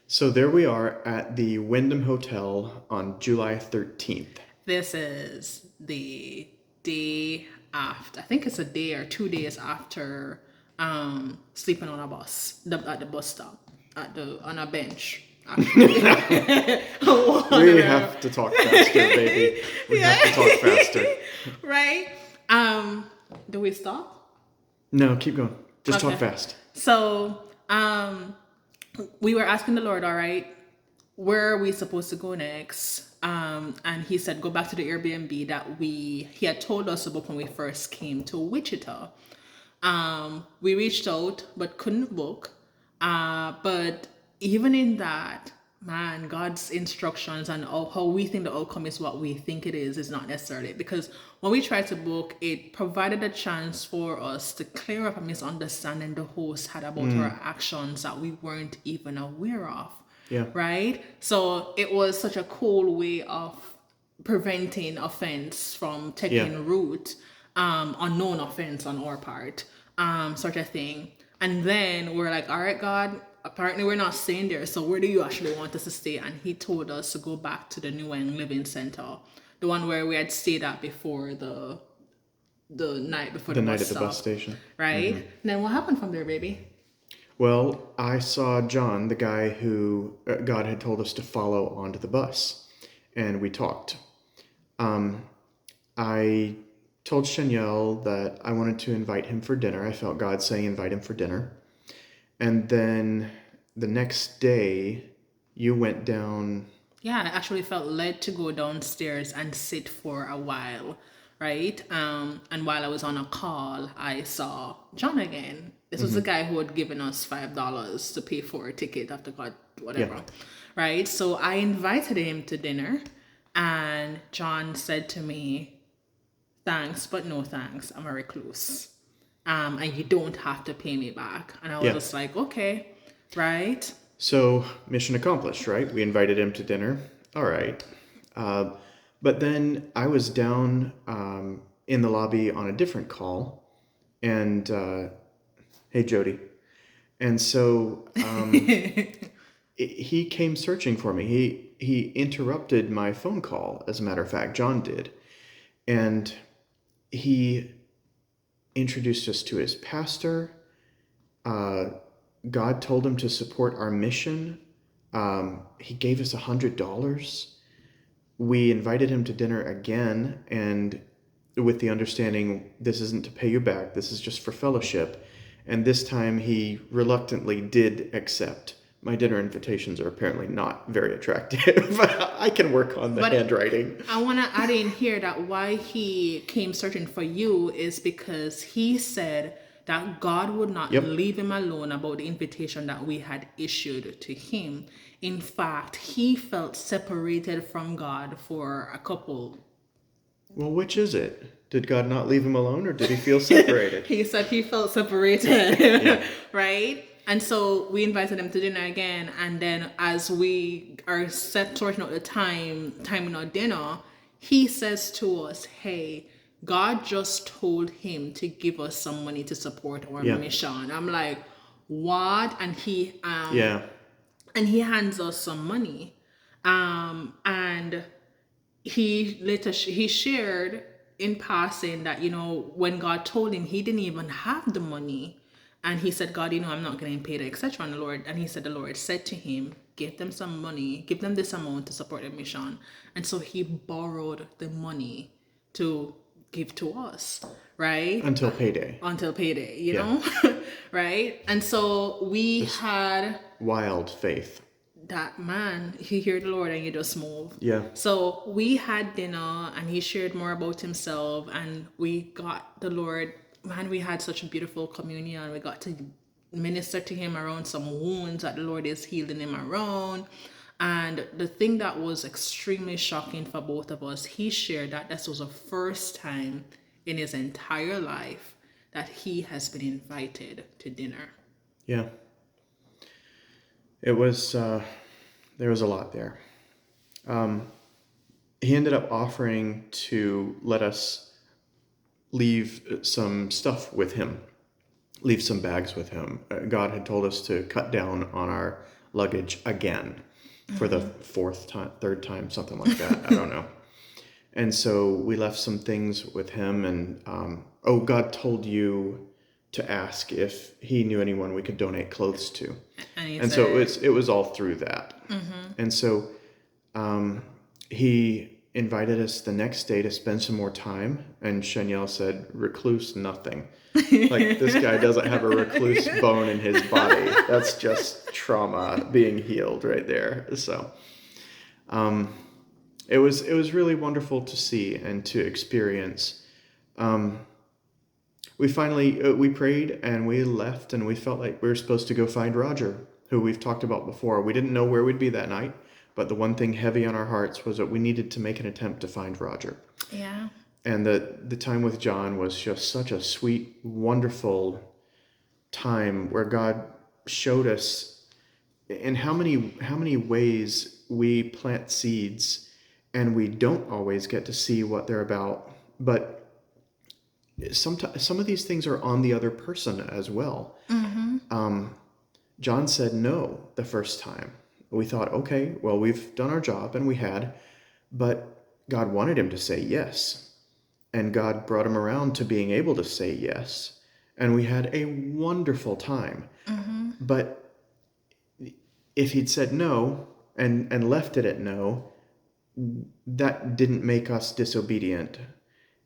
So there we are at the Wyndham Hotel on July 13th. This is the day after. I think it's a day or 2 days after sleeping on a bus, at the bus stop, on a bench. Actually, We have to talk faster, baby. We have to talk faster. right? Um, do we stop? No, keep going. Just talk Okay. fast. So, we were asking the Lord, all right, where are we supposed to go next? And he said, go back to the Airbnb that he had told us about when we first came to Wichita. We reached out but couldn't book. But even in that, man, God's instructions and how we think the outcome is what we think it is not necessarily. Because when we tried to book, it provided a chance for us to clear up a misunderstanding the host had about our actions that we weren't even aware of. Yeah. Right? So it was such a cool way of preventing offense from taking root, unknown offense on our part, sort of thing. And then we're like, all right, God, apparently we're not staying there. So where do you actually want us to stay? And he told us to go back to the New England Living Center, the one where we had stayed at before the night before The the night bus at the stop. bus station. Right? And then what happened from there, baby? Well, I saw John, the guy who God had told us to follow onto the bus, and we talked. I told Chanielle that I wanted to invite him for dinner. I felt God saying invite him for dinner. And then the next day, you went down. Yeah, I actually felt led to go downstairs and sit for a while, right? And while I was on a call, I saw John again. This was the guy who had given us $5 to pay for a ticket after God, whatever, Yeah. right? So I invited him to dinner, and John said to me, "Thanks, but no thanks. I'm a recluse, and you don't have to pay me back." And I was Yeah. just like, "Okay, right." So, mission accomplished, right? We invited him to dinner. All right. But then I was down in the lobby on a different call, and hey, Jody. And so he came searching for me. He interrupted my phone call, as a matter of fact. John did. And he introduced us to his pastor. God told him to support our mission. He gave us $100. We invited him to dinner again, and with the understanding this isn't to pay you back, this is just for fellowship. And this time he reluctantly did accept. My dinner invitations are apparently not very attractive. I can work on the handwriting. I want to add in here that why he came searching for you is because he said that God would not leave him alone about the invitation that we had issued to him. In fact, he felt separated from God for a couple. Well, which is it? Did God not leave him alone, or did he feel separated? He said he felt separated, right? And so we invited him to dinner again. And then as we are sorting out the time in our dinner, he says to us, hey, God just told him to give us some money to support our mission. I'm like, what? And he hands us some money. And he later he shared in passing that, when God told him, he didn't even have the money. And he said, God, I'm not getting paid, etc. And he said, the Lord said to him, give them some money, give them this amount to support the mission. And so he borrowed the money to give to us, right? Until payday, you know, right? And so we had wild faith. That man, he heard the Lord and you just move. Yeah. So we had dinner and he shared more about himself, and we got the Lord. Man, we had such a beautiful communion. We got to minister to him around some wounds that the Lord is healing him around. And the thing that was extremely shocking for both of us, he shared that this was the first time in his entire life that he has been invited to dinner. Yeah. It was, there was a lot there. He ended up offering to let us leave some stuff with him, leave some bags with him. God had told us to cut down on our luggage again for the third time, something like that. I don't know. And so we left some things with him, and God told you to ask if he knew anyone we could donate clothes to. And so it was all through that. And so he invited us the next day to spend some more time, and Shanielle said, Recluse, nothing. Like, this guy doesn't have a recluse bone in his body. That's just trauma being healed right there. So it was really wonderful to see and to experience. We finally we prayed and we left, and we felt like we were supposed to go find Roger, who we've talked about before. We didn't know where we'd be that night, but the one thing heavy on our hearts was that we needed to make an attempt to find Roger. Yeah. And the time with John was just such a sweet, wonderful time where God showed us in how many ways we plant seeds and we don't always get to see what they're about. But sometimes some of these things are on the other person as well. John said no the first time. We thought, okay, well, we've done our job, and we had, but God wanted him to say yes. And God brought him around to being able to say yes. And we had a wonderful time. But if he'd said no and left it at no, that didn't make us disobedient.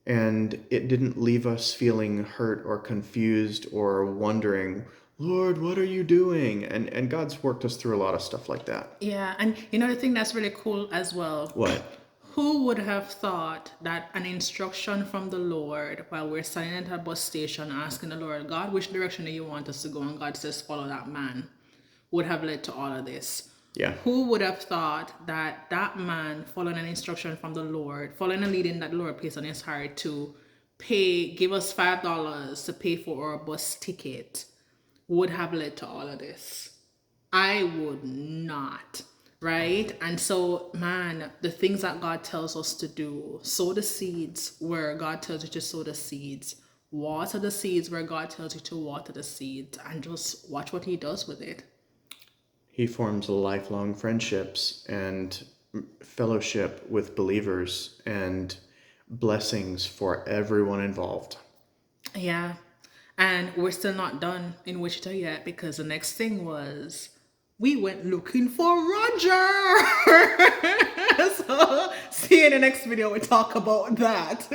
And it didn't leave us feeling hurt or confused or wondering, Lord, what are you doing? And God's worked us through a lot of stuff like that. Yeah. And the thing that's really cool as well. What? Who would have thought that an instruction from the Lord while we're standing at a bus station asking the Lord, God, which direction do you want us to go? And God says, follow that man, would have led to all of this. Yeah. Who would have thought that man following an instruction from the Lord, following a leading that the Lord placed on his heart to give us $5 to pay for our bus ticket, would have led to all of this? I would not. Right? And so, man, the things that God tells us to do, sow the seeds where God tells you to sow the seeds, water the seeds where God tells you to water the seeds, and just watch what he does with it. He forms lifelong friendships and fellowship with believers and blessings for everyone involved. Yeah. And we're still not done in Wichita yet, because the next thing was, we went looking for Roger. So see you in the next video. We talk about that.